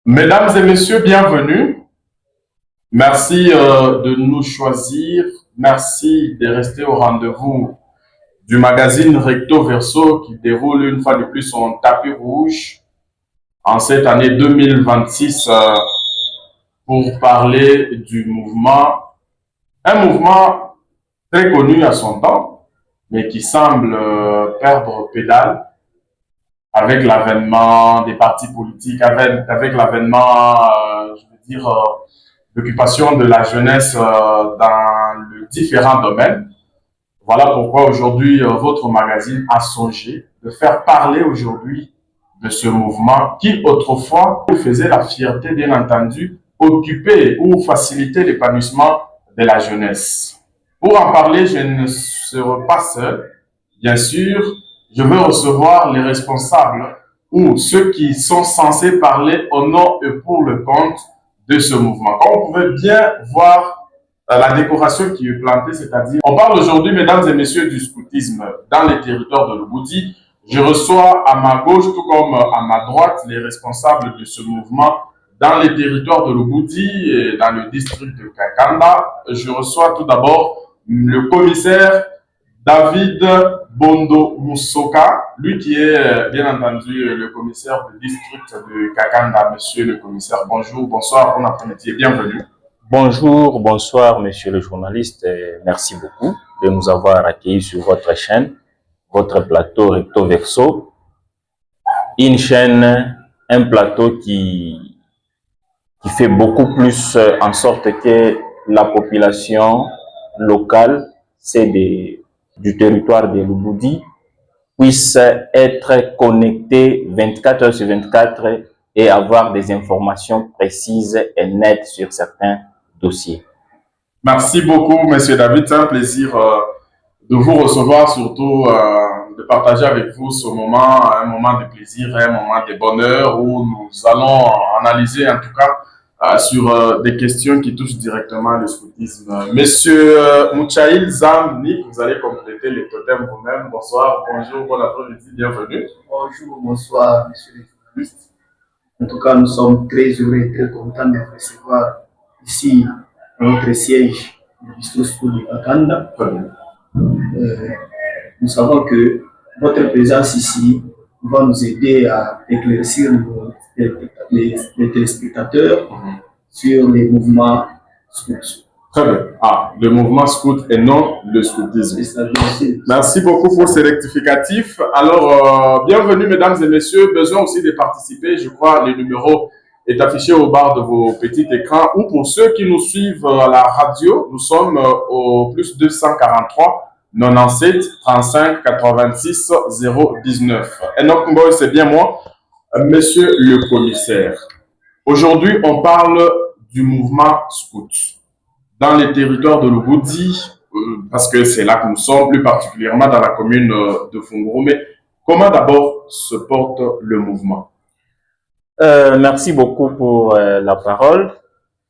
Mesdames et messieurs, bienvenue. Merci de nous choisir. Merci de rester au rendez-vous du magazine Recto Verso qui déroule une fois de plus son tapis rouge en cette année 2026 pour parler du mouvement, un mouvement très connu à son temps, mais qui semble perdre pédale avec l'avènement des partis politiques, avec l'avènement, je veux dire, l'occupation de la jeunesse dans les différents domaines. Voilà pourquoi aujourd'hui, votre magazine a songé de faire parler aujourd'hui de ce mouvement qui autrefois faisait la fierté, bien entendu, occuper ou faciliter l'épanouissement de la jeunesse. Pour en parler, je ne serai pas seul. Bien sûr, je veux recevoir les responsables ou ceux qui sont censés parler au nom et pour le compte de ce mouvement. Comme vous pouvez bien voir la décoration qui est plantée, c'est-à-dire, on parle aujourd'hui, mesdames et messieurs, du scoutisme dans les territoires de l'Oboudi. Je reçois à ma gauche, tout comme à ma droite, les responsables de ce mouvement dans les territoires de l'Oboudi et dans le district de Kakanda. Je reçois tout d'abord le commissaire David Bondo Moussoka, lui qui est bien entendu le commissaire du district de Kakanda. Monsieur le commissaire, bonjour, bonsoir, bon après-midi et bienvenue. Bonjour, bonsoir, monsieur le journaliste. Merci beaucoup de nous avoir accueillis sur votre chaîne, votre plateau Recto Verso. Une chaîne, un plateau qui fait beaucoup plus en sorte que la population locale, du territoire de l'Oboudi, puisse être connectée 24 heures sur 24 et avoir des informations précises et nettes sur certains dossiers. Merci beaucoup, monsieur David. C'est un plaisir de vous recevoir, surtout de partager avec vous ce moment, un moment de plaisir, un moment de bonheur où nous allons analyser en tout cas sur des questions qui touchent directement le scoutisme. Monsieur Mouchaïl Zamnik, vous allez compléter les totems vous-même. Bonsoir, bonjour, bon après-midi, bienvenue. Bonjour, bonsoir, monsieur le journaliste. En tout cas, nous sommes très heureux et très contents de vous recevoir ici à notre siège du district de Kakanda. Nous savons que votre présence ici va nous aider à éclaircir les téléspectateurs sur les mouvements scouts. Très bien. Ah, le mouvement scout et non le scoutisme. Merci beaucoup pour ces rectificatifs. Alors, bienvenue mesdames et messieurs. Besoin aussi de participer. Je crois le numéro est affiché au bas de vos petits écrans. Ou pour ceux qui nous suivent à la radio, nous sommes au plus 243 97 35 86 019. Enoch Mboy, c'est bien moi. Monsieur le commissaire, aujourd'hui on parle du mouvement scout dans les territoires de l'Oboudi, parce que c'est là que nous sommes, plus particulièrement dans la commune de Funguro. Mais comment d'abord se porte le mouvement? Merci beaucoup pour la parole.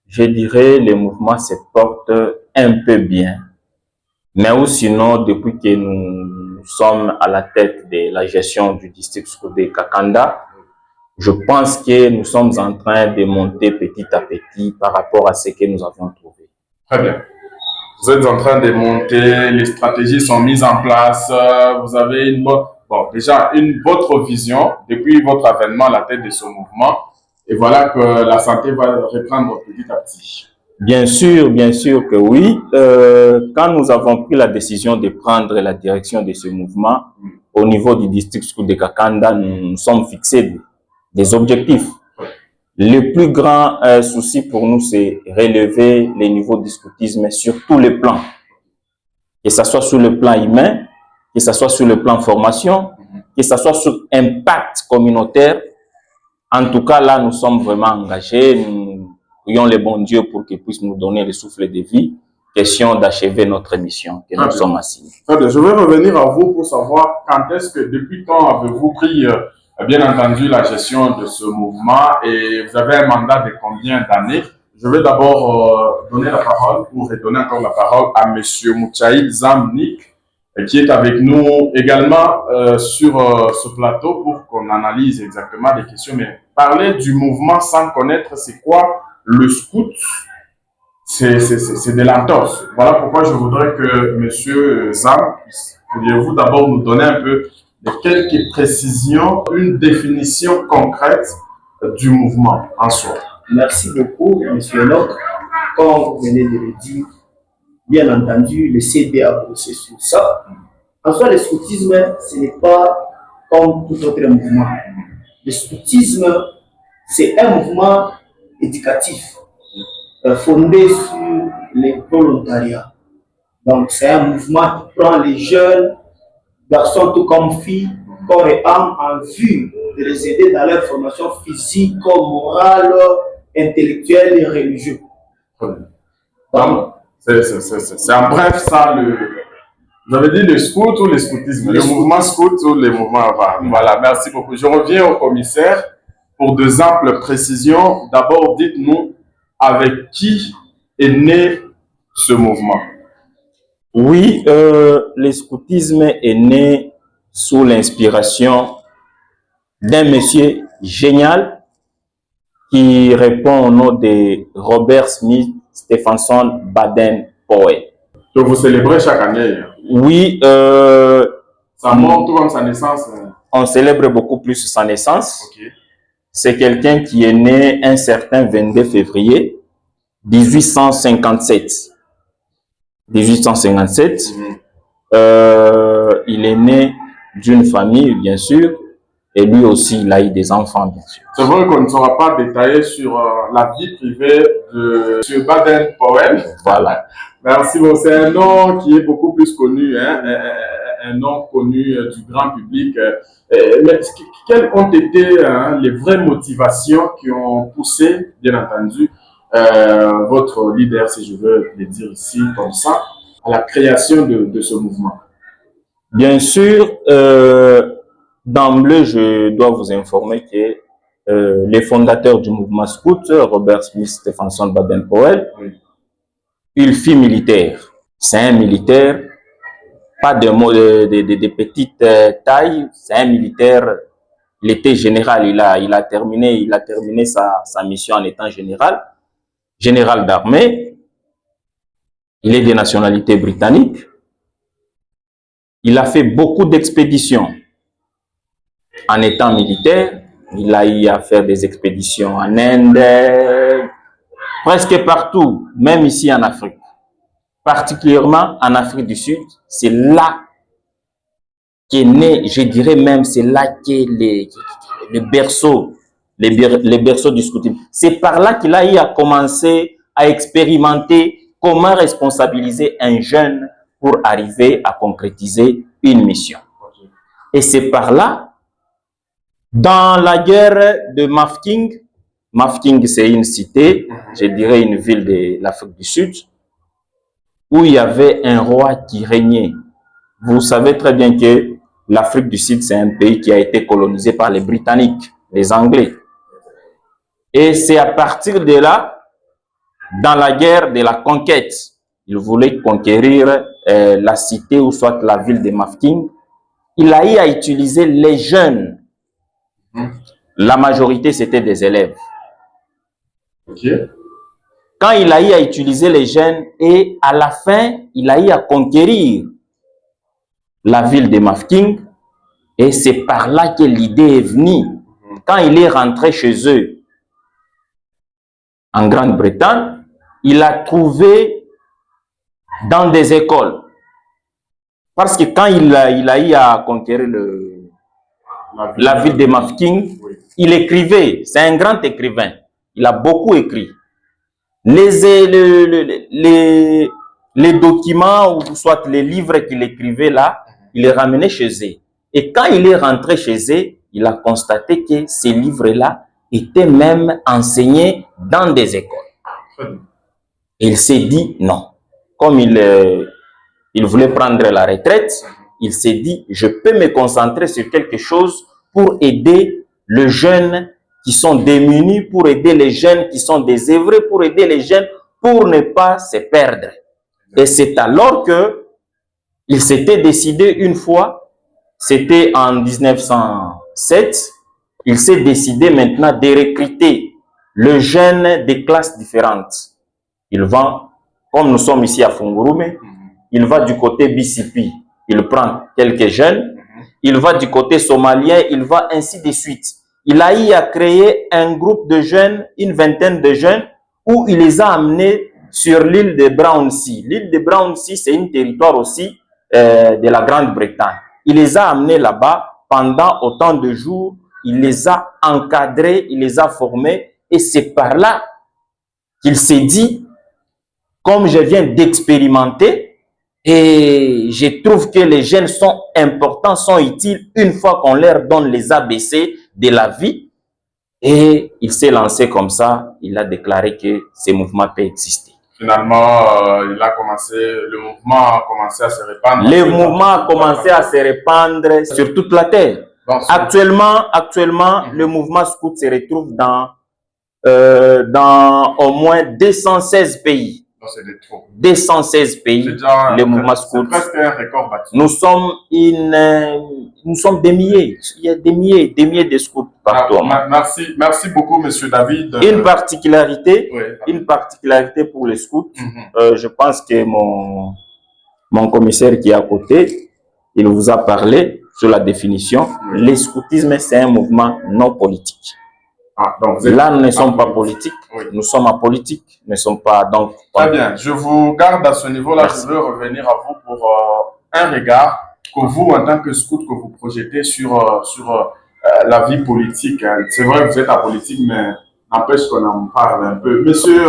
Je dirais le mouvement se porte un peu bien. Mais ou sinon, depuis que nous sommes à la tête de la gestion du district de Kakanda, je pense que nous sommes en train de monter petit à petit par rapport à ce que nous avons trouvé. Très bien. Vous êtes en train de monter, les stratégies sont mises en place, vous avez une bonne... Bon, déjà, votre vision depuis votre avènement à la tête de ce mouvement, et voilà que la santé va reprendre petit à petit. Bien sûr que oui. Quand nous avons pris la décision de prendre la direction de ce mouvement, au niveau du district de Kakanda, nous sommes fixés des objectifs. Le plus grand souci pour nous, c'est relever les niveaux du scoutisme sur tous les plans. Que ce soit sur le plan humain, que ce soit sur le plan formation, que ce soit sur impact communautaire. En tout cas, là, nous sommes vraiment engagés. Nous prions le bon Dieu pour qu'il puisse nous donner le souffle de vie. Question d'achever notre mission que nous sommes assignés. Très bien. Je vais revenir à vous pour savoir depuis quand avez-vous pris, bien entendu, la gestion de ce mouvement et vous avez un mandat de combien d'années? Je vais d'abord donner la parole ou redonner encore la parole à monsieur Mouchaïl Zamnik qui est avec nous également sur ce plateau pour qu'on analyse exactement les questions. Mais parler du mouvement sans connaître c'est quoi le scout, c'est de l'entorse. Voilà pourquoi je voudrais que M. Zam, pourriez-vous d'abord nous donner un peu de quelques précisions, une définition concrète du mouvement en soi. Merci beaucoup, M. Enoch. Comme vous venez de le dire, bien entendu, le CD a bossé sur ça. En soi, le scoutisme, ce n'est pas comme tout autre mouvement. Le scoutisme, c'est un mouvement éducatif fondé sur les volontariats. Donc, c'est un mouvement qui prend les jeunes, garçons tout comme filles, corps et âme, en vue de les aider dans leur formation physique, morale, intellectuelle et religieuse. Donc, c'est en bref ça vous avez dit le scout ou le scoutisme, le mouvement scout ou le mouvement avant. Voilà, merci beaucoup. Je reviens au commissaire pour de amples précisions. D'abord, dites-nous avec qui est né ce mouvement. Oui, le scoutisme est né sous l'inspiration d'un monsieur génial qui répond au nom de Robert Smith Stephenson Baden-Powell. Que vous célébrez chaque année. Oui, sa mort tout comme sa naissance. On célèbre beaucoup plus sa naissance. Okay. C'est quelqu'un qui est né un certain 22 février 1857. 1857. Il est né d'une famille, bien sûr, et lui aussi, il a eu des enfants, bien sûr. C'est vrai qu'on ne sera pas détaillé sur la vie privée de M. Baden-Powell. Voilà. Merci, bon, c'est un nom qui est beaucoup plus connu, hein, un nom connu du grand public. Mais quelles ont été les vraies motivations qui ont poussé, bien entendu, votre leader, si je veux le dire ici comme ça, à la création de ce mouvement? Bien sûr, d'emblée, je dois vous informer que les fondateurs du mouvement scout, Robert Smith Stephenson Baden-Powell, oui, il fut militaire. C'est un militaire, pas de petite taille, c'est un militaire. Il était général, il a terminé sa mission en étant général d'armée. Il est de nationalité britannique. Il a fait beaucoup d'expéditions en étant militaire. Il a eu à faire des expéditions en Inde, presque partout, même ici en Afrique. Particulièrement en Afrique du Sud, c'est là qu'est né, je dirais même, c'est là qu'est le berceau, les berceaux du scoutisme. C'est par là qu'il a eu à commencer à expérimenter comment responsabiliser un jeune pour arriver à concrétiser une mission. Et c'est par là, dans la guerre de Mafeking, Mafeking c'est une cité, je dirais une ville de l'Afrique du Sud, où il y avait un roi qui régnait. Vous savez très bien que l'Afrique du Sud, c'est un pays qui a été colonisé par les Britanniques, les Anglais. Et c'est à partir de là, dans la guerre de la conquête, il voulait conquérir la cité ou soit la ville de Mafeking. Il a eu à utiliser les jeunes. La majorité, c'était des élèves. Okay. Quand il a eu à utiliser les jeunes et à la fin, il a eu à conquérir la ville de Mafeking et c'est par là que l'idée est venue. Quand il est rentré chez eux en Grande-Bretagne, il a trouvé dans des écoles. Parce que quand il a eu à conquérir la ville de Mafeking, oui, il écrivait. C'est un grand écrivain. Il a beaucoup écrit. Les documents ou soit les livres qu'il écrivait là, il les ramenait chez eux. Et quand il est rentré chez eux, il a constaté que ces livres-là étaient même enseignés dans des écoles. Et il s'est dit non. Comme il voulait prendre la retraite, il s'est dit je peux me concentrer sur quelque chose pour aider les jeunes qui sont démunis, pour aider les jeunes qui sont désœuvrés, pour aider les jeunes pour ne pas se perdre. Et c'est alors que il s'était décidé une fois, c'était en 1907, il s'est décidé maintenant de recruter le jeune des classes différentes. Il va, comme nous sommes ici à Fungurume, il va du côté BCP, il prend quelques jeunes, il va du côté somalien, il va ainsi de suite. Il a eu à créer un groupe de jeunes, une vingtaine de jeunes, où il les a amenés sur l'île de Brownsea. L'île de Brownsea, c'est un territoire aussi de la Grande-Bretagne. Il les a amenés là-bas pendant autant de jours, il les a encadrés, il les a formés, et c'est par là qu'il s'est dit, comme je viens d'expérimenter, et je trouve que les jeunes sont importants, sont utiles une fois qu'on leur donne les ABC de la vie. Et il s'est lancé comme ça, il a déclaré que ces mouvements peuvent exister. Finalement, le mouvement a commencé à se répandre. Le mouvement a commencé à se répandre sur toute la terre. Actuellement, le mouvement scout se retrouve dans au moins 216 pays. 216 pays, le mouvement scout. C'est presque un record battu. Nous sommes des milliers. Il y a des milliers de scouts partout. Merci beaucoup, Monsieur David. Une particularité pour les scouts. Je pense que mon commissaire qui est à côté, il vous a parlé sur la définition. Le scoutisme, c'est un mouvement non politique. Donc là, nous ne sommes pas politiques, nous sommes apolitiques, nous ne sommes pas donc... Très bien, je vous garde à ce niveau-là. Je veux revenir à vous pour un regard que vous, en tant que scout, que vous projetez sur la vie politique. C'est vrai que vous êtes apolitique, mais n'empêche qu'on en parle un peu. Monsieur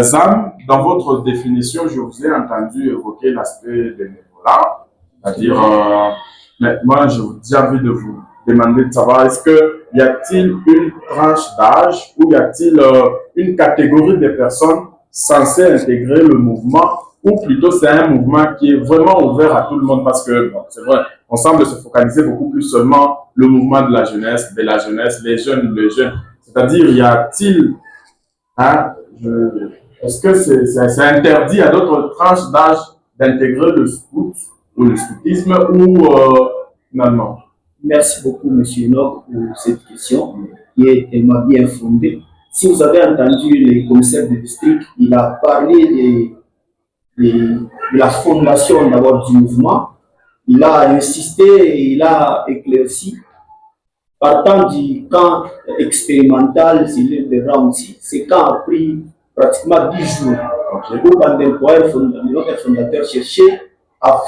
Zam, dans votre définition, je vous ai entendu évoquer l'aspect bénévolat, c'est-à-dire, mais moi, j'ai envie de vous demander de savoir, est-ce que y a-t-il une tranche d'âge ou y a-t-il une catégorie de personnes censées intégrer le mouvement, ou plutôt c'est un mouvement qui est vraiment ouvert à tout le monde, parce que bon, c'est vrai, on semble se focaliser beaucoup plus seulement le mouvement de la jeunesse, les jeunes, c'est-à-dire y a-t-il, est-ce que c'est interdit à d'autres tranches d'âge d'intégrer le scout ou le scoutisme, ou non? Merci beaucoup, M. Enoch, pour cette question qui est tellement bien fondée. Si vous avez entendu le commissaire de district, il a parlé de la fondation d'abord du mouvement. Il a insisté et il a éclairci. Partant du camp expérimental, c'est l'île de Brownsea, ce camp a pris pratiquement 10 jours. Pour notre fondateur cherchait à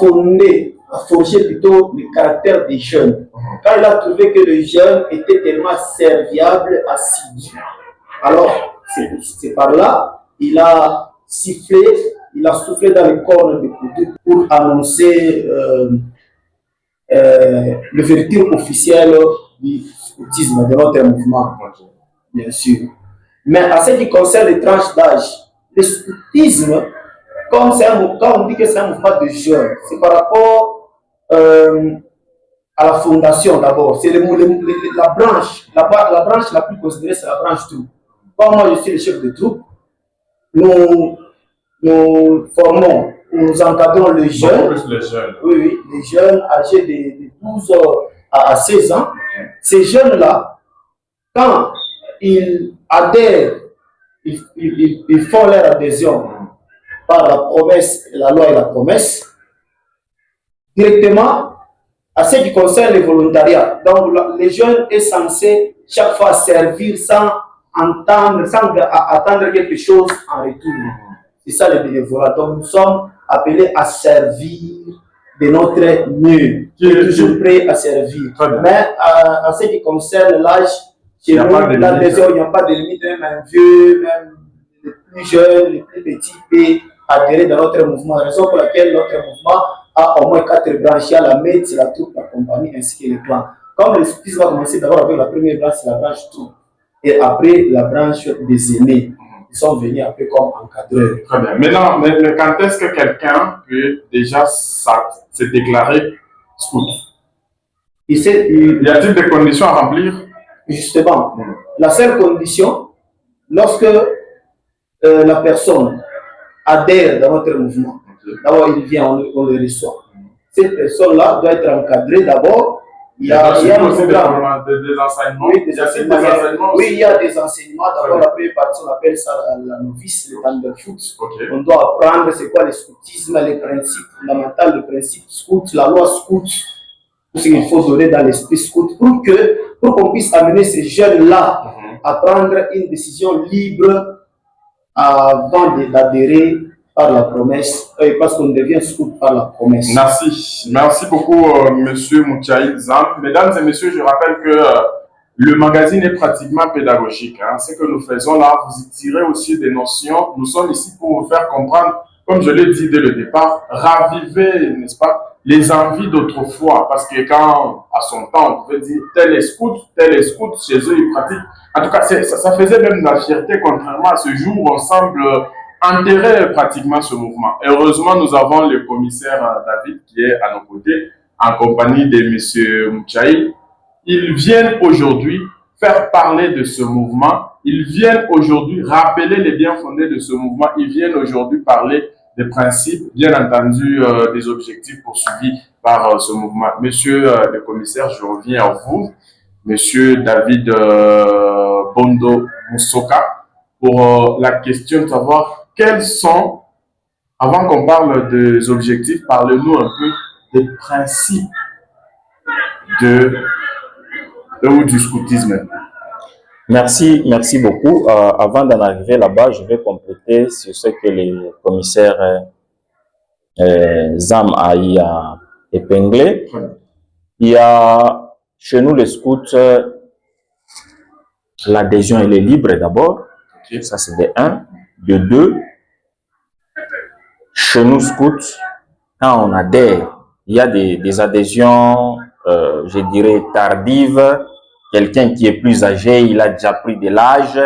forger plutôt le caractère des jeunes. Quand il a trouvé que les jeunes étaient tellement serviables, assidus, alors c'est par là, il a sifflé, il a soufflé dans les cornes des couteaux pour annoncer l'ouverture officielle du scoutisme, de notre mouvement, bien sûr. Mais à ce qui concerne les tranches d'âge, le scoutisme, quand on dit que c'est un mouvement de jeunes, c'est par rapport à la fondation d'abord. C'est la branche la plus considérée, c'est la branche troupe. Comme moi je suis le chef de troupe, nous formons, nous encadrons les jeunes. Oui, les jeunes âgés de 12 à 16 ans. Ces jeunes-là, quand ils adhèrent, ils font leur adhésion par la promesse, la loi et la promesse, directement, à ce qui concerne le volontariat. Donc, les jeunes sont censés chaque fois servir sans attendre quelque chose en retour. C'est ça le bénévolat. Donc, nous sommes appelés à servir de notre mieux. Qui est toujours prêt à servir. Mais à ce qui concerne l'âge, chez nous, l'adhésion, il n'y a pas de limite, même un vieux, même les plus jeunes, les plus petits peuvent adhérer dans notre mouvement. La raison pour laquelle notre mouvement a au moins 4 branches. Il y a la maître, c'est la troupe, la compagnie ainsi que les clans. Comme le scoutisme va commencer d'abord avec la première branche, c'est la branche troupe. Et après, la branche des aînés. Ils sont venus après comme encadreurs. Très bien. Maintenant, mais quand est-ce que quelqu'un peut déjà se déclarer scout? Y a-t-il des conditions à remplir? Justement, la seule condition, lorsque la personne adhère dans notre mouvement, d'abord il vient, on le reçoit. Cette personne-là doit être encadrée d'abord Il y a un programme. Des enseignements. Oui, des enseignements. Oui, il y a des enseignements. D'abord, la première partie, on appelle ça la novice, le Thunderfoot. Okay. On doit apprendre c'est quoi le scoutisme, les principes fondamentaux, les principes scout, la loi scout, tout ce qu'il faut donner dans l'esprit scout pour qu'on puisse amener ces jeunes-là à prendre une décision libre avant d'adhérer par la promesse, parce qu'on devient scout par la promesse. Merci. Merci beaucoup, Monsieur Moutchaïd Zam. Mesdames et messieurs, je rappelle que le magazine est pratiquement pédagogique. Hein. Ce que nous faisons là, vous y tirez aussi des notions. Nous sommes ici pour vous faire comprendre, comme je l'ai dit dès le départ, raviver, n'est-ce pas, les envies d'autrefois. Parce que quand, à son temps, on pouvait dire tel est scout, chez eux, ils pratiquent. En tout cas, ça faisait même de la fierté, contrairement à ce jour où on semble enterrer pratiquement ce mouvement. Heureusement, nous avons le commissaire David qui est à nos côtés, en compagnie de M. Moutchaïd. Ils viennent aujourd'hui faire parler de ce mouvement. Ils viennent aujourd'hui rappeler les biens fondés de ce mouvement. Ils viennent aujourd'hui parler des principes, bien entendu, des objectifs poursuivis par ce mouvement. Monsieur le commissaire, je reviens à vous. Monsieur David Bondo Moussoka, pour la question de savoir quels sont, avant qu'on parle des objectifs, parlez-nous un peu des principes du scoutisme. Merci beaucoup. Avant d'en arriver là-bas, je vais compléter sur ce que le commissaire Zam a épinglé. Il y a chez nous les scouts, l'adhésion elle est libre d'abord. Okay. Ça c'est de 1. De 2, chez nous scouts, quand on adhère, il y a des adhésions, je dirais tardives. Quelqu'un qui est plus âgé, il a déjà pris de l'âge,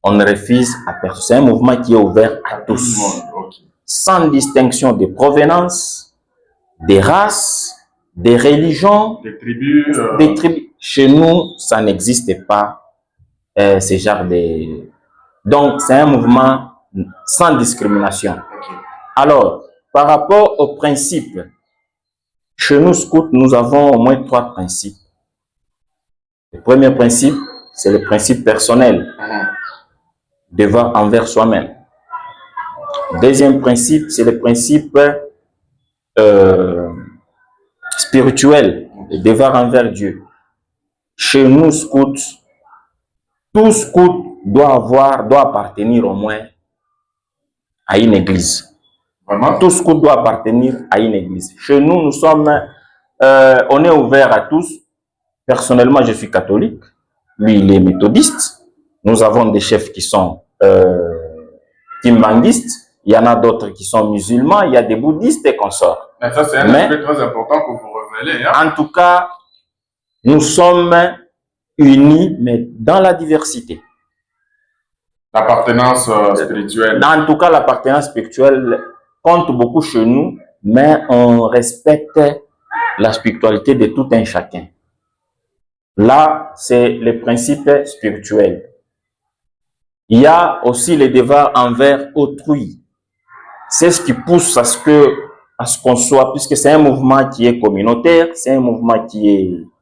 on ne refuse à personne. C'est un mouvement qui est ouvert à tous, sans distinction de provenance, des races, des religions, des tribus. Des tribus. Chez nous, ça n'existe pas, ce genre de... Donc, c'est un mouvement sans discrimination. Okay. Alors, par rapport aux principes, chez nous, scouts, nous avons au moins 3 principes. Le premier principe, c'est le principe personnel, devoir envers soi-même. Deuxième principe, c'est le principe spirituel, le devoir envers Dieu. Chez nous, scouts, tout scout doit appartenir au moins à une église. Vraiment? Tout scout doit appartenir à une église. Chez nous, nous sommes, on est ouvert à tous. Personnellement, je suis catholique. Lui, il est méthodiste. Nous avons des chefs qui sont kimbanguistes. Il y en a d'autres qui sont musulmans. Il y a des bouddhistes et consorts. Mais ça, c'est un aspect très important que vous révélez. Hein? En tout cas, nous sommes unis, mais dans la diversité. L'appartenance spirituelle. En tout cas, l'appartenance spirituelle compte beaucoup chez nous, mais on respecte la spiritualité de tout un chacun. Là, c'est le principe spirituel. Il y a aussi le devoir envers autrui. C'est ce qui pousse à ce qu'on soit, puisque c'est un mouvement qui est communautaire, c'est un mouvement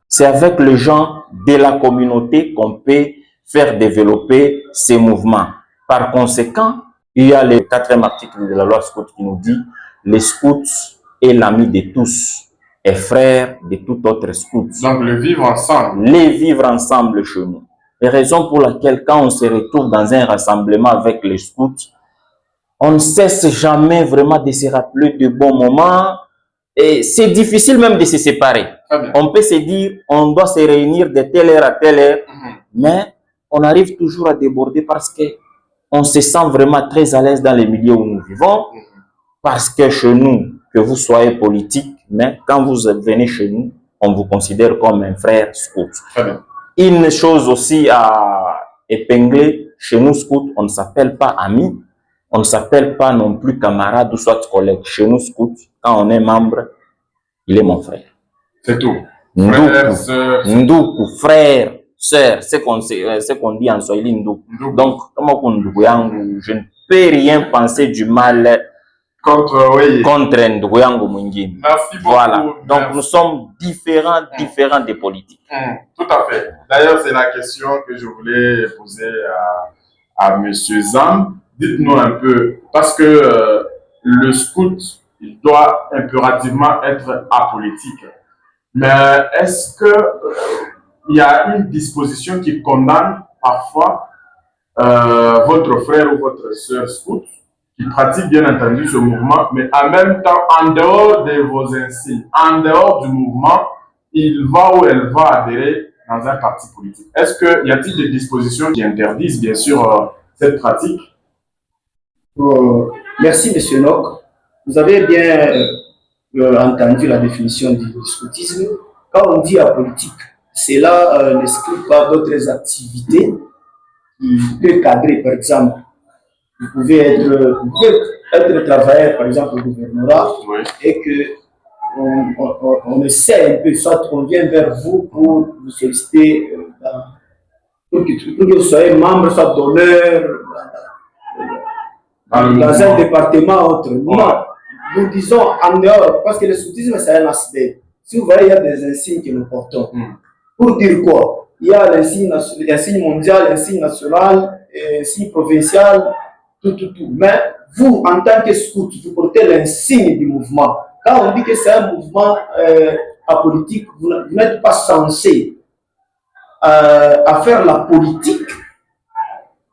c'est avec les gens de la communauté qu'on peut faire développer ces mouvements. Par conséquent, il y a le 4e article de la loi scout qui nous dit les scouts est l'ami de tous et frère de tout autre scout. Donc le vivre ensemble. Les vivre ensemble chez nous. Et raison pour laquelle quand on se retrouve dans un rassemblement avec les scouts, on ne cesse jamais vraiment de se rappeler de bons moments. Et c'est difficile même de se séparer. On peut se dire, on doit se réunir de telle heure à telle heure, mais on arrive toujours à déborder parce que on se sent vraiment très à l'aise dans les milieux où nous vivons, parce que chez nous, que vous soyez politique, mais quand vous venez chez nous, on vous considère comme un frère scout. Une chose aussi à épingler, chez nous scouts, on ne s'appelle pas amis, on ne s'appelle pas non plus camarade ou soit collègue. Chez nous scouts, quand on est membre, il est mon frère. C'est tout. Frère, sœur. Ndoukou, frère, sœur, c'est qu'on dit en Swahili Ndoukou. Donc, je ne peux rien penser du mal contre Nduguyango Mwingine. Merci beaucoup. Voilà. Donc Merci. nous sommes différents des politiques. Tout à fait. D'ailleurs, c'est la question que je voulais poser à M. Zam. Dites-nous un peu, parce que le scout, il doit impérativement être apolitique. Mais est-ce que il y a une disposition qui condamne parfois votre frère ou votre sœur scout qui pratique bien entendu ce mouvement, mais en même temps, en dehors de vos insignes, en dehors du mouvement, il va ou elle va adhérer dans un parti politique. Est-ce qu'il y a-t-il des dispositions qui interdisent bien sûr cette pratique? Merci, M. Nock. Vous avez bien entendu la définition du scoutisme. Quand on dit apolitique, cela n'exclut pas d'autres activités qui peuvent cadrer, par exemple. Vous pouvez être travailleur, par exemple, au gouvernorat, Oui. et que on essaie un peu, soit on vient vers vous pour vous solliciter, pour que vous soyez membre, soit d'honneur, dans un département autre. Non, nous disons en dehors, parce que le scoutisme c'est un aspect. Si vous voyez, il y a des insignes que nous portons. Pour dire quoi? Il y a l'insigne mondial, l'insigne national, l'insigne provincial, tout. Mais vous, en tant que scout, vous portez l'insigne du mouvement. Quand on dit que c'est un mouvement apolitique, vous n'êtes pas censé à faire la politique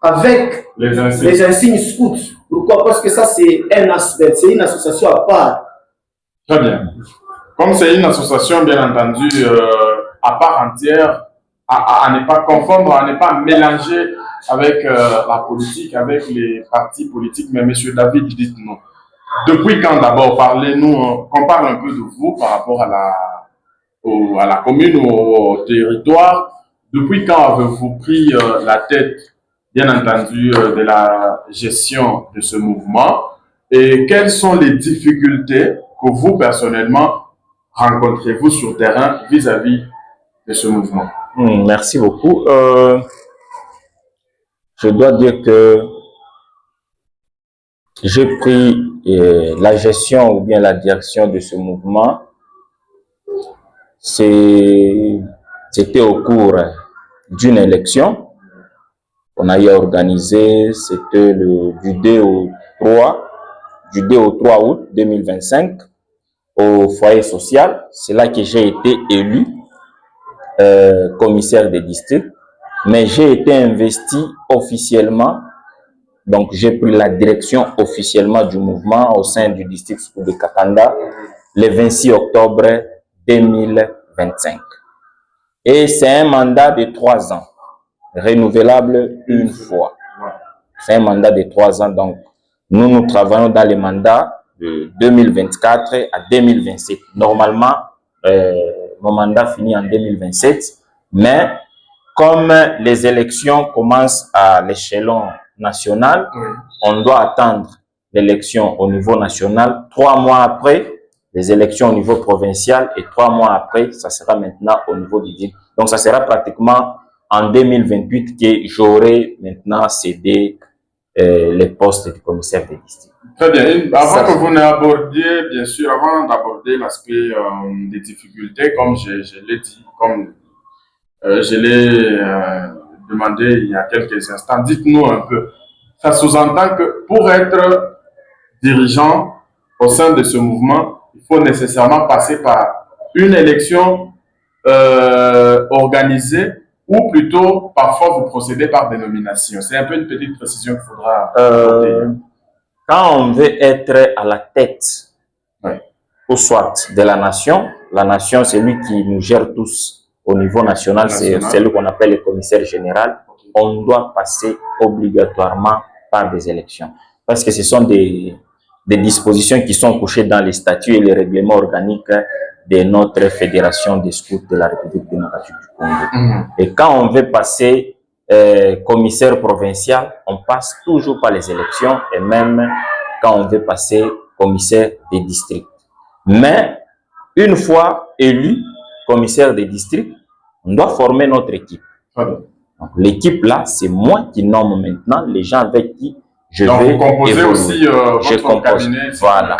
avec les insignes scouts. Pourquoi? Parce que ça, c'est un aspect, c'est une association à part. Très bien. Comme c'est une association, bien entendu, à part entière, à ne pas confondre, à ne pas mélanger avec la politique, avec les partis politiques. Mais M. David, dites-nous, depuis quand d'abord, parlez-nous, qu'on parle un peu de vous par rapport à la commune ou au territoire. Depuis quand avez-vous pris la tête, bien entendu, de la gestion de ce mouvement? Et quelles sont les difficultés que vous, personnellement, rencontrez-vous sur terrain vis-à-vis de ce mouvement? Merci beaucoup. Je dois dire que j'ai pris la gestion ou bien la direction de ce mouvement. C'était au cours d'une élection qu'on a eu organisée. C'était du 2 au 3 août 2025 au foyer social. C'est là que j'ai été élu commissaire des districts, mais j'ai été investi officiellement, donc j'ai pris la direction officiellement du mouvement au sein du district de Kakanda le 26 octobre 2025. Et c'est un mandat de 3 ans, renouvelable une fois. C'est un mandat de 3 ans, donc nous travaillons dans les mandats de 2024 à 2027. Normalement, mon mandat finit en 2027, mais comme les élections commencent à l'échelon national, on doit attendre l'élection au niveau national. 3 mois après, les élections au niveau provincial, et 3 mois après, ça sera maintenant au niveau du district. Donc, ça sera pratiquement en 2028 que j'aurai maintenant cédé les postes de commissaire des districts. Très bien. Avant que vous n'abordiez, bien sûr, avant d'aborder l'aspect des difficultés, comme je l'ai dit, comme je l'ai demandé il y a quelques instants, dites-nous un peu. Ça sous-entend que pour être dirigeant au sein de ce mouvement, il faut nécessairement passer par une élection organisée, ou plutôt parfois vous procédez par dénomination. C'est un peu une petite précision qu'il faudra apporter. Quand on veut être à la tête, ou soit de la nation, c'est lui qui nous gère tous au niveau national, c'est celui qu'on appelle le commissaire général. On doit passer obligatoirement par des élections. Parce que ce sont des dispositions qui sont couchées dans les statuts et les règlements organiques de notre fédération des scouts de la République démocratique du Congo. Et quand on veut passer commissaire provincial, on passe toujours par les élections, et même quand on veut passer commissaire des districts. Mais une fois élu commissaire des districts, on doit former notre équipe. L'équipe là, c'est moi qui nomme maintenant les gens avec qui je Donc, vais vous composez évoluer. aussi votre cabinet. Voilà.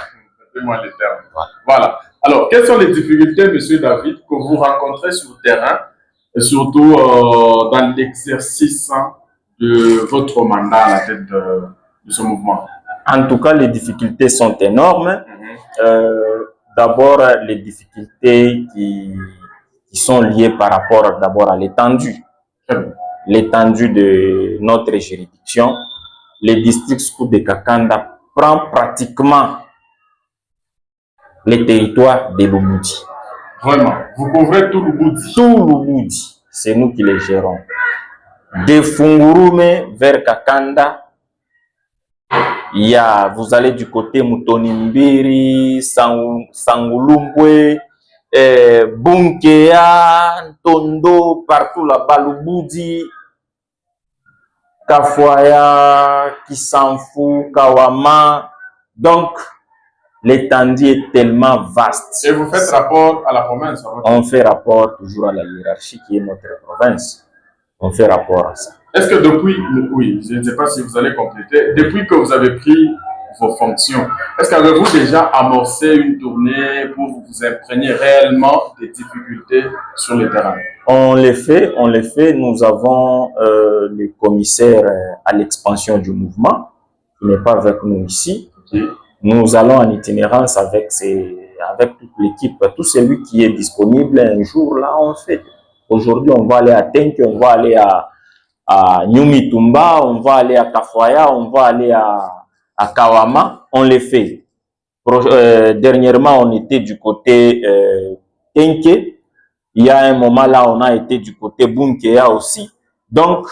Moi les termes. Voilà. Alors, quelles sont les difficultés, Monsieur David, que vous rencontrez sur le terrain, et surtout dans l'exercice de votre mandat à la tête de ce mouvement? En tout cas, les difficultés sont énormes. D'abord, les difficultés qui sont liées par rapport d'abord à l'étendue. L'étendue de notre juridiction. Le district scouts de Kakanda prend pratiquement les territoires de Lubudi. Vraiment, vous couvrez tout Lubudi? Tout Lubudi, c'est nous qui les gérons. De Fungurume vers Kakanda, vous allez du côté Mutonimbiri, Sangulumbwe, Bunkea, Tondo, partout là-bas, Lubudi, Kafoya, Kisanfu, Kawama. Donc, l'étendue est tellement vaste. Et vous faites rapport à la province? On fait rapport toujours à la hiérarchie qui est notre province. On fait rapport à ça. Est-ce que depuis, oui, je ne sais pas si vous allez compléter, depuis que vous avez pris vos fonctions, est-ce qu'avez-vous déjà amorcé une tournée pour vous imprégner réellement des difficultés sur le terrain? On les fait. Nous avons le commissaire à l'expansion du mouvement, qui n'est pas avec nous ici. Okay. Nous allons en itinérance avec toute l'équipe. Tout celui qui est disponible un jour, là, on fait. Aujourd'hui, on va aller à Tenke, on va aller à Nyumitumba, on va aller à Kafoya, on va aller à Kawama. On les fait. Dernièrement, on était du côté Tenke. Il y a un moment là, on a été du côté Bunkea aussi. Donc,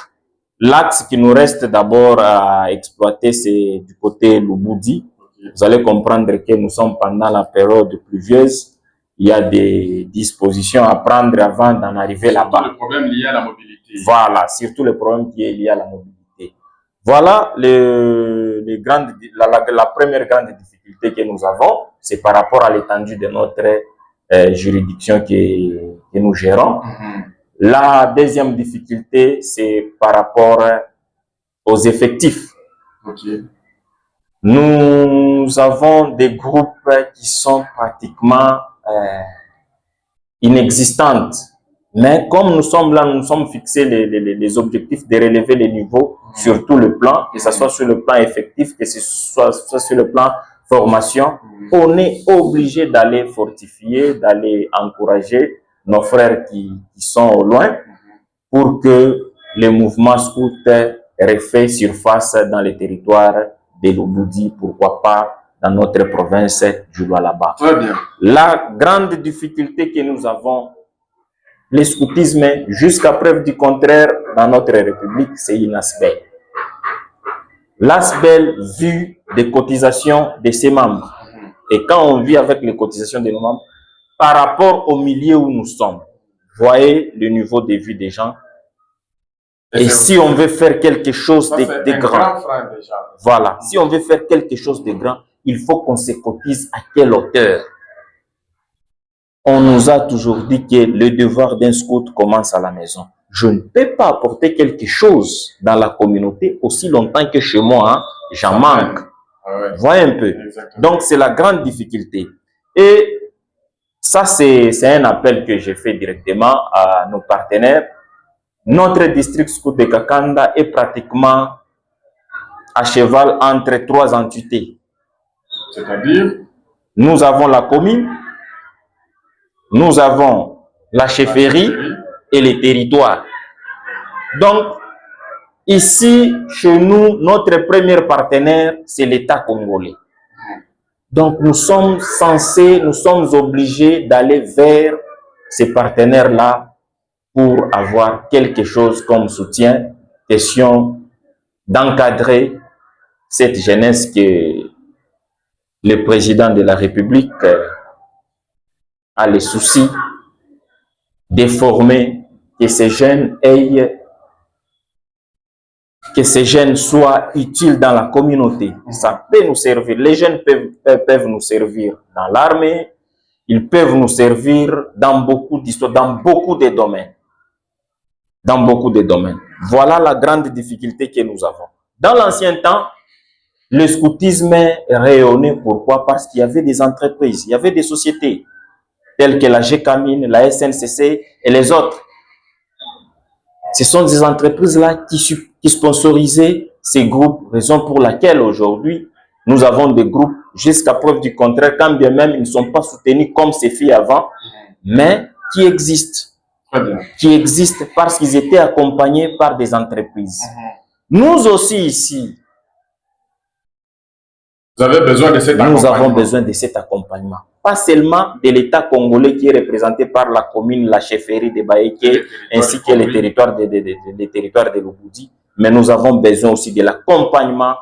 l'axe qui nous reste d'abord à exploiter, c'est du côté Lubudi. Vous allez comprendre que nous sommes pendant la période pluvieuse. Il y a des dispositions à prendre avant d'en arriver là-bas. Le problème lié à la mobilité. Voilà, surtout le problème qui est lié à la mobilité. Voilà la première grande difficulté que nous avons, c'est par rapport à l'étendue de notre juridiction que nous gérons. La deuxième difficulté, c'est par rapport aux effectifs. Okay. Nous avons des groupes qui sont pratiquement inexistantes. Mais comme nous sommes là, nous sommes fixés les objectifs de relever les niveaux sur tout le plan, que ce soit sur le plan effectif, que ce soit sur le plan formation, on est obligé d'aller fortifier, d'aller encourager nos frères qui sont au loin pour que le mouvement scout refait surface dans les territoires de Lubudi, pourquoi pas dans notre province du Lualaba. Très bien. La grande difficulté que nous avons, le scoutisme, jusqu'à preuve du contraire, dans notre République, c'est une ASBEL. L'ASBEL vu des cotisations de ses membres. Et quand on vit avec les cotisations de nos membres, par rapport au milieu où nous sommes, voyez le niveau de vie des gens. Et si on veut faire quelque chose de grand, voilà, si on veut faire quelque chose de grand, il faut qu'on se cotise à quelle hauteur? On nous a toujours dit que le devoir d'un scout commence à la maison. Je ne peux pas apporter quelque chose dans la communauté aussi longtemps que chez moi, hein, j'en manque. Voyez un peu. Exactement. Donc, c'est la grande difficulté. Et ça, c'est un appel que j'ai fait directement à nos partenaires. Notre district scout de Kakanda est pratiquement à cheval entre 3 entités. C'est-à-dire? Nous avons la commune, nous avons la chefferie et les territoires. Donc, ici, chez nous, notre premier partenaire, c'est l'État congolais. Donc, nous sommes obligés d'aller vers ces partenaires-là pour avoir quelque chose comme soutien, question d'encadrer cette jeunesse que le président de la République a le souci de former, que ces jeunes soient utiles dans la communauté. Ça peut nous servir. Les jeunes peuvent nous servir dans l'armée, ils peuvent nous servir dans beaucoup d'histoires, dans beaucoup de domaines. Dans beaucoup de domaines. Voilà la grande difficulté que nous avons. Dans l'ancien temps, Le scoutisme rayonnait, pourquoi? Parce qu'il y avait des entreprises, il y avait des sociétés telles que la GECAMINE, la SNCC et les autres. Ce sont des entreprises-là qui sponsorisaient ces groupes, raison pour laquelle aujourd'hui, nous avons des groupes, jusqu'à preuve du contraire, quand bien même ils ne sont pas soutenus comme c'est fait avant, mais qui existent. Très bien. Qui existent parce qu'ils étaient accompagnés par des entreprises. Nous aussi ici, vous avez besoin de cet accompagnement. Nous avons besoin de cet accompagnement. Pas seulement de l'État congolais qui est représenté par la commune, la chefferie de Baéké, ainsi que les territoires de Lubudi, mais nous avons besoin aussi de l'accompagnement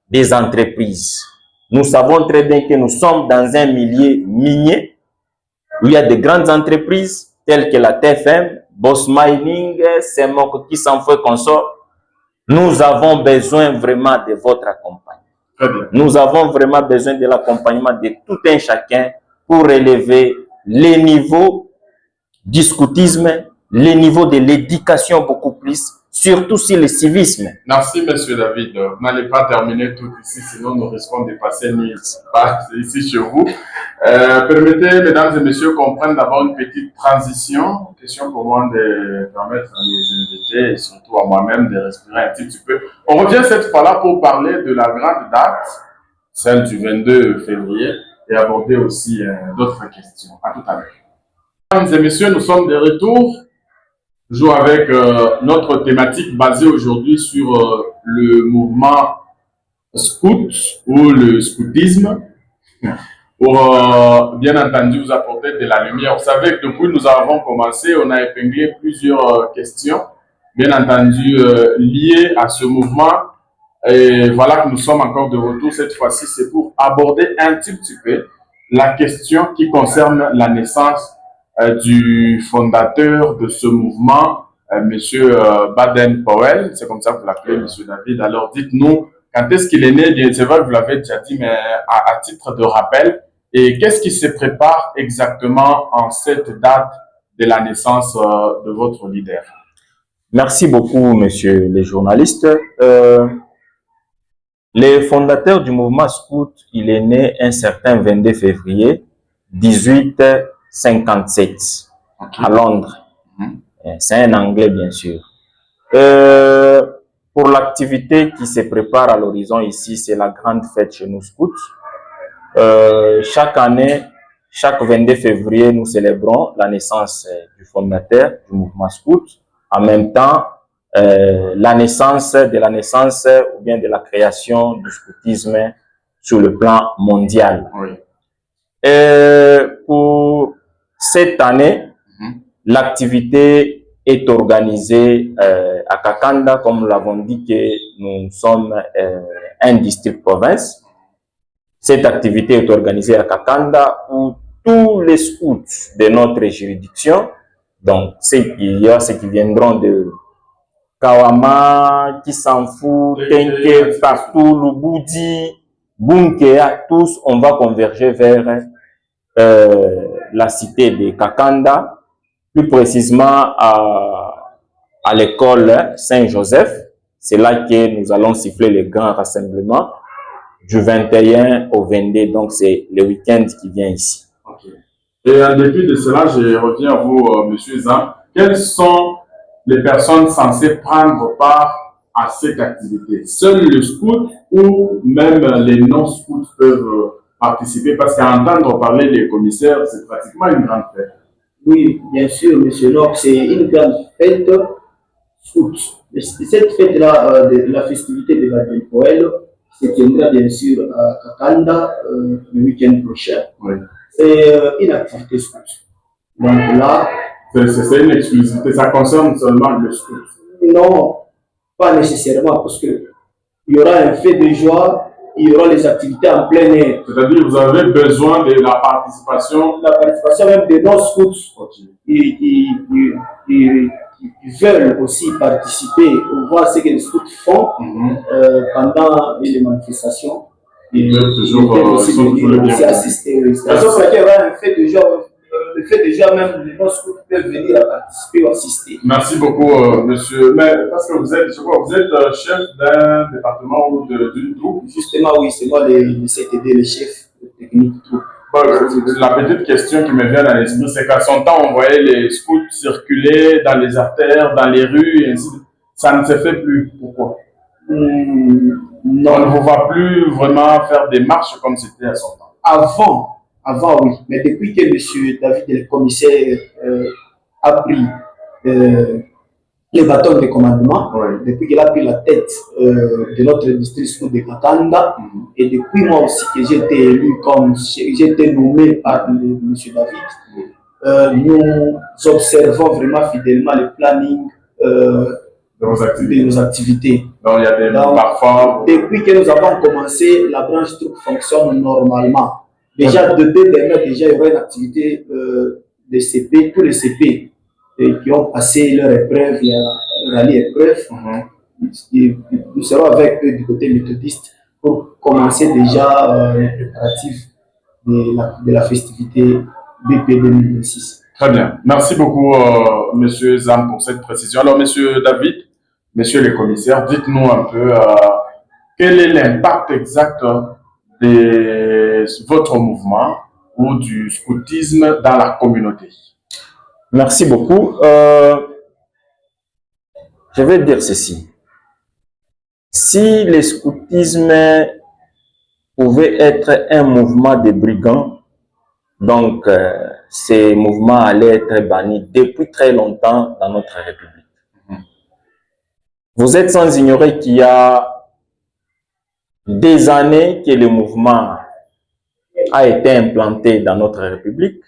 des entreprises. Nous savons très bien que nous sommes dans un milieu minier où il y a de grandes entreprises telles que la TFM, Boss Mining, Semok, qui s'en fait consort. Nous avons besoin vraiment de votre accompagnement. Nous avons vraiment besoin de l'accompagnement de tout un chacun pour élever les niveaux du scoutisme, les niveaux de l'éducation beaucoup plus, surtout sur le civisme. Merci, monsieur David. Vous n'allez pas terminer tout ici, sinon nous risquons de passer ici chez vous. Permettez, mesdames et messieurs, qu'on prenne d'abord une petite transition. Question pour moi de permettre à mes invités et surtout à moi-même de respirer un petit peu. On revient cette fois-là pour parler de la grande date, celle du 22 février, et aborder aussi d'autres questions. À tout à l'heure. Mesdames et messieurs, nous sommes de retour. Toujours avec notre thématique basée aujourd'hui sur le mouvement scout ou le scoutisme pour bien entendu vous apporter de la lumière. Vous savez que depuis que nous avons commencé, on a épinglé plusieurs questions, bien entendu liées à ce mouvement. Et voilà que nous sommes encore de retour. Cette fois-ci, c'est pour aborder un petit peu la question qui concerne la naissance du fondateur de ce mouvement, Monsieur Baden-Powell, c'est comme ça que vous l'appelez, Monsieur David. Alors dites-nous, quand est-ce qu'il est né? Bien, c'est vrai que vous l'avez déjà dit, mais à titre de rappel, et qu'est-ce qui se prépare exactement en cette date de la naissance de votre leader? Merci beaucoup, monsieur les journalistes. Le fondateur du mouvement scout, il est né un certain 22 février 1857 à Londres. C'est un Anglais, bien sûr. Pour l'activité qui se prépare à l'horizon ici, c'est la grande fête chez nous scouts. Chaque année, chaque 22 février, nous célébrons la naissance du fondateur du mouvement scout. En même temps, la naissance ou bien de la création du scoutisme sur le plan mondial. Oui. Pour cette année, l'activité est organisée à Kakanda, comme nous l'avons dit que nous sommes un district province. Cette activité est organisée à Kakanda où tous les scouts de notre juridiction, donc ceux qui viendront de Kawama, Kisanfu, Tenke, partout, Lubudi, Bunkea, tous, on va converger vers la cité de Kakanda, plus précisément à l'école Saint-Joseph. C'est là que nous allons siffler le grand rassemblement du 21 au 22, donc c'est le week-end qui vient ici. Okay. Et en dépit de cela, je reviens à vous, monsieur Zam. Quelles sont les personnes censées prendre part à cette activité? Seuls le scout ou même les non-scouts peuvent participer? Parce qu'à entendre parler des commissaires, c'est pratiquement une grande fête. Oui, bien sûr, monsieur Locke, c'est une grande fête scout. Cette fête-là, de la festivité de Baden-Powell, se tiendra bien sûr à Kakanda le week-end prochain. Oui. C'est une activité scout. Donc là, c'est une exclusivité, ça concerne seulement le scout? Non, pas nécessairement, parce que il y aura un fait de joie, il y aura les activités en plein air. C'est-à-dire que vous avez besoin de la participation même des non-scouts. Okay. Ils veulent aussi participer, voir ce que les scouts font pendant les manifestations. Ils peuvent aussi assister. La raison pour laquelle il y aura un fait de joie le fait déjà même, les non-scouts peuvent venir à participer ou assister. Merci beaucoup, monsieur. Mais parce que vous êtes, je crois, vous êtes chef d'un département ou d'une troupe. Justement, oui, c'est moi le CTD, le chef technique de troupe. La petite question qui me vient à l'esprit, c'est qu'à son temps, on voyait les scouts circuler dans les artères, dans les rues, et ainsi de suite. Ça ne se fait plus. Pourquoi? Non. On ne vous voit plus vraiment faire des marches comme c'était à son temps. Avant, oui. Mais depuis que M. David, le commissaire, a pris les bâtons de commandement, depuis qu'il a pris la tête de notre district scout de Kakanda, et depuis moi aussi que j'ai été élu comme j'ai été nommé par M. David, nous observons vraiment fidèlement le planning de nos activités. Donc, il y a des parfois. Depuis que nous avons commencé, la branche troupe fonctionne normalement. Déjà, de deux dernières, déjà, il y aura une activité de CP, tous les CP qui ont passé leur épreuve, leur année épreuve. Nous serons avec eux du côté méthodiste pour commencer déjà les préparatifs de la festivité BP 2026. Très bien. Merci beaucoup, Monsieur Zam, pour cette précision. Alors, Monsieur David, Monsieur le commissaire, dites-nous un peu quel est l'impact exact de votre mouvement ou du scoutisme dans la communauté. Merci beaucoup. Je vais dire ceci. Si le scoutisme pouvait être un mouvement de brigands, donc ces mouvements allaient être bannis depuis très longtemps dans notre République. Vous êtes sans ignorer qu'il y a des années que le mouvement a été implanté dans notre République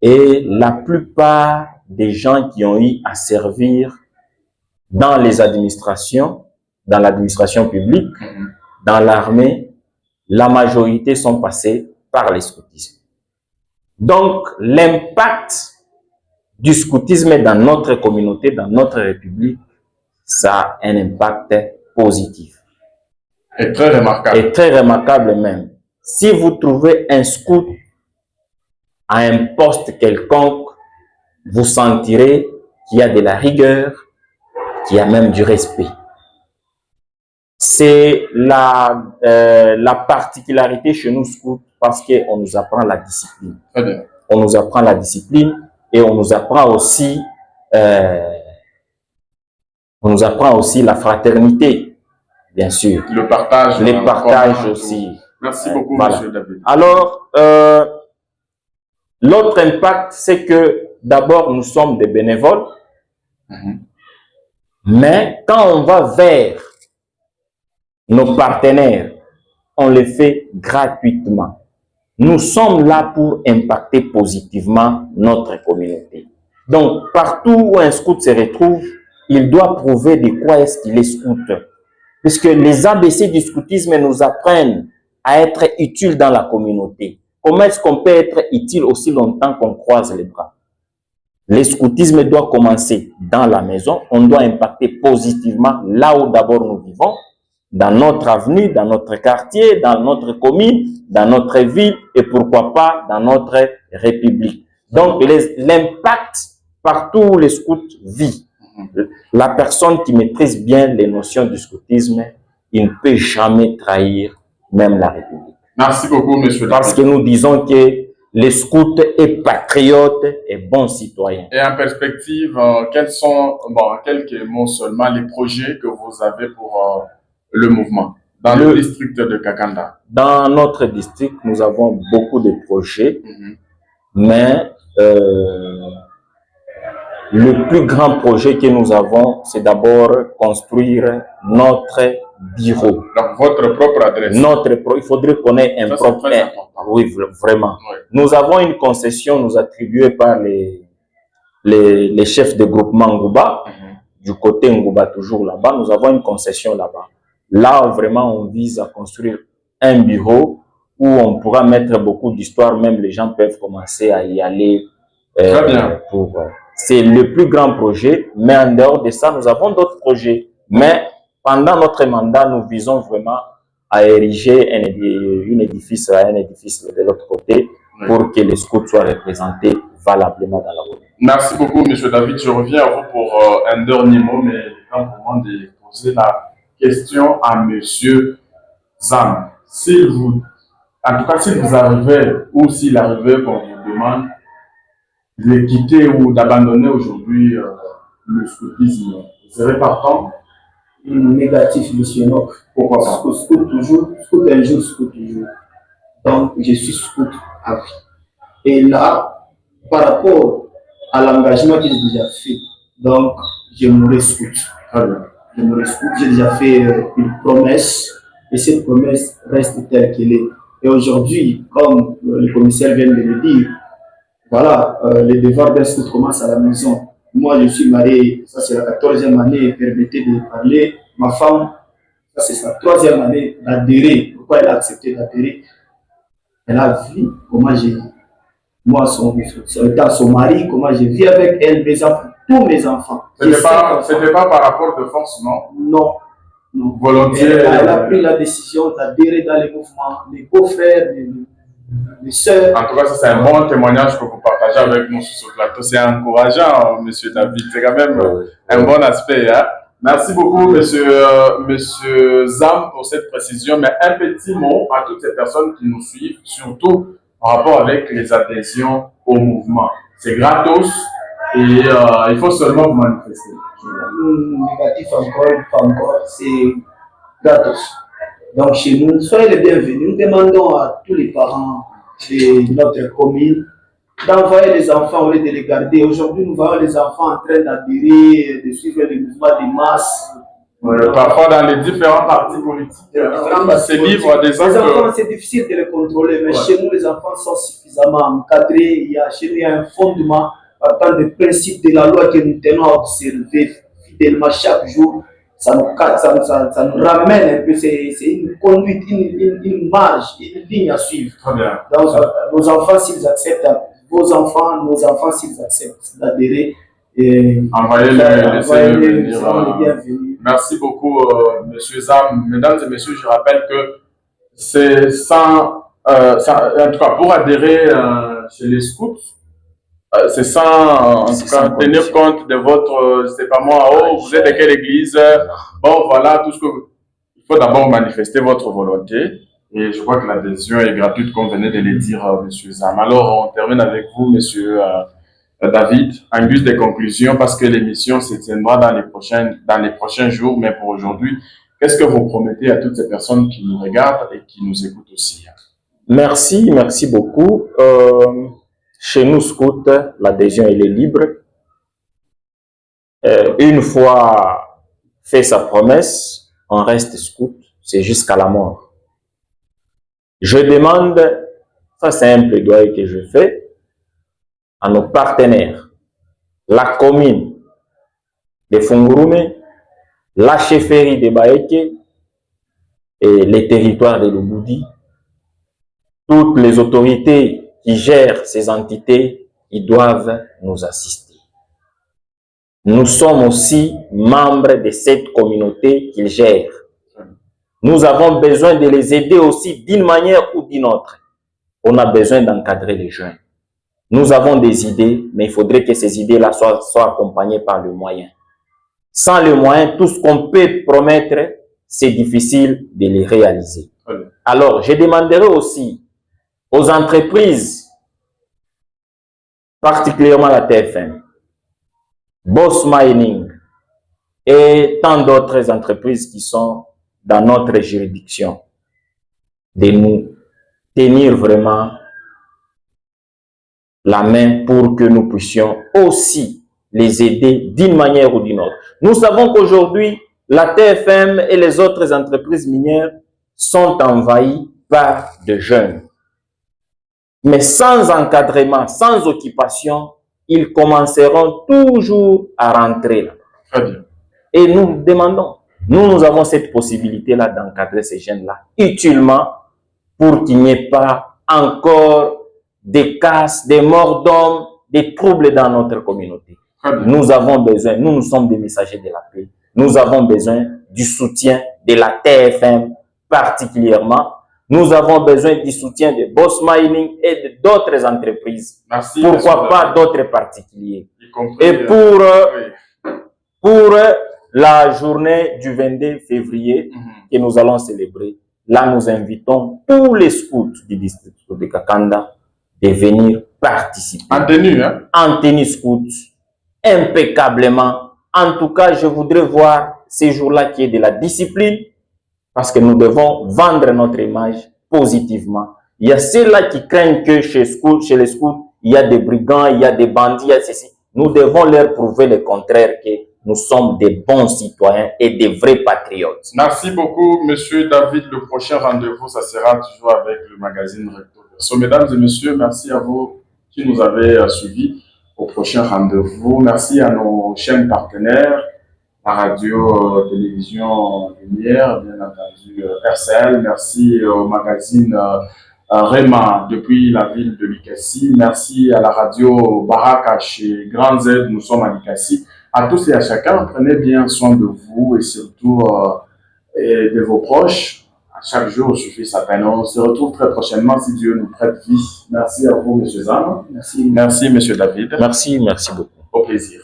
et la plupart des gens qui ont eu à servir dans les administrations, dans l'administration publique, dans l'armée, la majorité sont passés par le scoutisme. Donc, l'impact du scoutisme dans notre communauté, dans notre République, ça a un impact positif. Et très remarquable. Et très remarquable même. Si vous trouvez un scout à un poste quelconque, vous sentirez qu'il y a de la rigueur, qu'il y a même du respect. C'est la particularité chez nous scouts parce qu'on nous apprend la discipline. Très bien. On nous apprend la discipline et on nous apprend aussi la fraternité, bien sûr. Le partage. Les partages aussi. Merci beaucoup, voilà. Monsieur David. Alors, l'autre impact, c'est que d'abord, nous sommes des bénévoles, mais quand on va vers nos partenaires, on le fait gratuitement. Nous sommes là pour impacter positivement notre communauté. Donc, partout où un scout se retrouve, il doit prouver de quoi est-ce qu'il est scout. Puisque les ABC du scoutisme nous apprennent à être utiles dans la communauté. Comment est-ce qu'on peut être utile aussi longtemps qu'on croise les bras? Le scoutisme doit commencer dans la maison. On doit impacter positivement là où d'abord nous vivons, dans notre avenue, dans notre quartier, dans notre commune, dans notre ville et pourquoi pas dans notre république. Donc, l'impact partout où les scouts vivent, la personne qui maîtrise bien les notions du scoutisme, il ne peut jamais trahir même la République. Merci beaucoup, monsieur. Parce que nous disons que les scouts est patriote et bon citoyen. Et en perspective, quels sont, en quelques mots seulement, les projets que vous avez pour le mouvement dans le district de Kakanda? Dans notre district, nous avons beaucoup de projets, mais le plus grand projet que nous avons, c'est d'abord construire notre bureau. Donc, votre propre adresse. Il faudrait qu'on ait un propre. Oui, vraiment. Oui. Nous avons une concession nous attribuée par les chefs de groupement Ngouba, du côté Ngouba, toujours là-bas. Nous avons une concession là-bas. Là, vraiment, on vise à construire un bureau où on pourra mettre beaucoup d'histoires. Même les gens peuvent commencer à y aller. Très bien. C'est le plus grand projet, mais en dehors de ça, nous avons d'autres projets. Mais pendant notre mandat, nous visons vraiment à ériger un édifice de l'autre côté pour que les scouts soient représentés valablement dans la commune. Merci beaucoup, M. David. Je reviens à vous pour un dernier mot, mais il est temps pour moi de poser la question à M. Zam. En tout cas, s'il vous arrivait, ou s'il arrivait qu'on vous demande de quitter ou d'abandonner aujourd'hui le scoutisme, vous serez partant? Négatif, monsieur Enoch. Pourquoi pas? Scout toujours, scout un jour, scout toujours. Donc, je suis scout à vie. Et là, par rapport à l'engagement que j'ai déjà fait, donc, je me scout. Je me scout. J'ai déjà fait une promesse, et cette promesse reste telle qu'elle est. Et aujourd'hui, comme le commissaire vient de le dire, voilà, les devoirs d'un scout commencent à la maison. Moi, je suis marié, ça c'est la 14e année, permettez de parler. Ma femme, ça c'est sa 3e année d'adhérer. Pourquoi elle a accepté d'adhérer? Elle a vu comment j'ai, moi, étant son mari, comment j'ai vu avec elle, mes enfants, tous mes enfants. C'était pas par rapport de force, non? Non. Non. Volontiers. Elle a pris la décision d'adhérer dans les mouvements, les beaux-frères, les sœurs. En tout cas, c'est un bon témoignage que vous partagez avec nous sur ce plateau. C'est encourageant, M. David. C'est quand même un bon aspect. Hein? Merci beaucoup, monsieur Zam, pour cette précision. Mais un petit mot à toutes ces personnes qui nous suivent, surtout en rapport avec les adhésions au mouvement. C'est gratos et il faut seulement vous manifester. Négatif encore, c'est gratos. Donc chez nous, soyez les bienvenus. Nous demandons à tous les parents de notre commune d'envoyer les enfants au lieu de les garder. Aujourd'hui, nous voyons les enfants en train d'adhérer, de suivre les mouvements de masse. Parfois, dans les différents partis politiques, c'est libre des enfants, c'est difficile de les contrôler, mais chez nous, les enfants sont suffisamment encadrés. Chez nous, il y a un fondement partant des principes de la loi que nous tenons à observer fidèlement chaque jour. Ça nous ramène un peu, c'est une conduite, une marge, une ligne à suivre. Très bien. Donc, nos enfants, s'ils acceptent, nos enfants, s'ils acceptent d'adhérer, envoyez-les bienvenus. Merci beaucoup, M. Zam. Mesdames et messieurs, je rappelle que c'est en tout cas, pour adhérer chez les scouts, c'est sans, en tout cas, tenir compte de votre, je sais pas moi, oh, vous êtes de quelle église? Bon, voilà, tout ce que il faut d'abord manifester votre volonté. Et je crois que l'adhésion est gratuite, comme venait de le dire M. Zam. Alors, on termine avec vous, M. David, en guise de conclusion, parce que l'émission se tiendra dans les prochains jours. Mais pour aujourd'hui, qu'est-ce que vous promettez à toutes ces personnes qui nous regardent et qui nous écoutent aussi? Merci beaucoup. Chez nous, scouts, l'adhésion, elle est libre. Une fois fait sa promesse, on reste scout, c'est jusqu'à la mort. Je demande, ça c'est un plaidoyer que je fais, à nos partenaires, la commune de Fungurume, la chefferie de Baeke et les territoires de Lubudi, toutes les autorités qui gèrent ces entités, ils doivent nous assister. Nous sommes aussi membres de cette communauté qu'ils gèrent. Nous avons besoin de les aider aussi d'une manière ou d'une autre. On a besoin d'encadrer les jeunes. Nous avons des idées, mais il faudrait que ces idées-là soient accompagnées par le moyen. Sans le moyen, tout ce qu'on peut promettre, c'est difficile de les réaliser. Alors, je demanderai aussi aux entreprises, particulièrement la TFM, Boss Mining et tant d'autres entreprises qui sont dans notre juridiction, de nous tenir vraiment la main pour que nous puissions aussi les aider d'une manière ou d'une autre. Nous savons qu'aujourd'hui, la TFM et les autres entreprises minières sont envahies par de jeunes. Mais sans encadrement, sans occupation, ils commenceront toujours à rentrer là. Très bien. Et nous demandons, nous avons cette possibilité-là d'encadrer ces jeunes-là utilement pour qu'il n'y ait pas encore des casses, des morts d'hommes, des troubles dans notre communauté. Nous avons besoin, nous sommes des messagers de la paix, nous avons besoin du soutien de la TFM particulièrement Nous avons besoin du soutien de Boss Mining et d'autres entreprises. Merci. Pourquoi pas d'autres particuliers. Y compris, Et pour la journée du 22 février que nous allons célébrer, là nous invitons tous les scouts du district de Kakanda de venir participer. En tenue, hein? En tenue scout, impeccablement. En tout cas, je voudrais voir ces jours-là qu'il y ait de la discipline, parce que nous devons vendre notre image positivement. Il y a ceux-là qui craignent que chez les scouts, il y a des brigands, il y a des bandits, il y a ceci. Nous devons leur prouver le contraire, que nous sommes des bons citoyens et des vrais patriotes. Merci beaucoup, Monsieur David. Le prochain rendez-vous, ça sera toujours avec le magazine Recto Verso. Mesdames et messieurs, merci à vous qui nous avez suivis au prochain rendez-vous. Merci à nos chaînes partenaires, la radio, télévision Lumière, bien entendu RCL. Merci au magazine Rema depuis la ville de Likassi. Merci à la radio Baraka chez Grand Z, nous sommes à Likassi. À tous et à chacun, prenez bien soin de vous et surtout et de vos proches. À chaque jour, il suffit sa peine. On se retrouve très prochainement si Dieu nous prête vie. Merci à vous, M. Zam. Merci. Merci, M. David. Merci beaucoup. Au plaisir.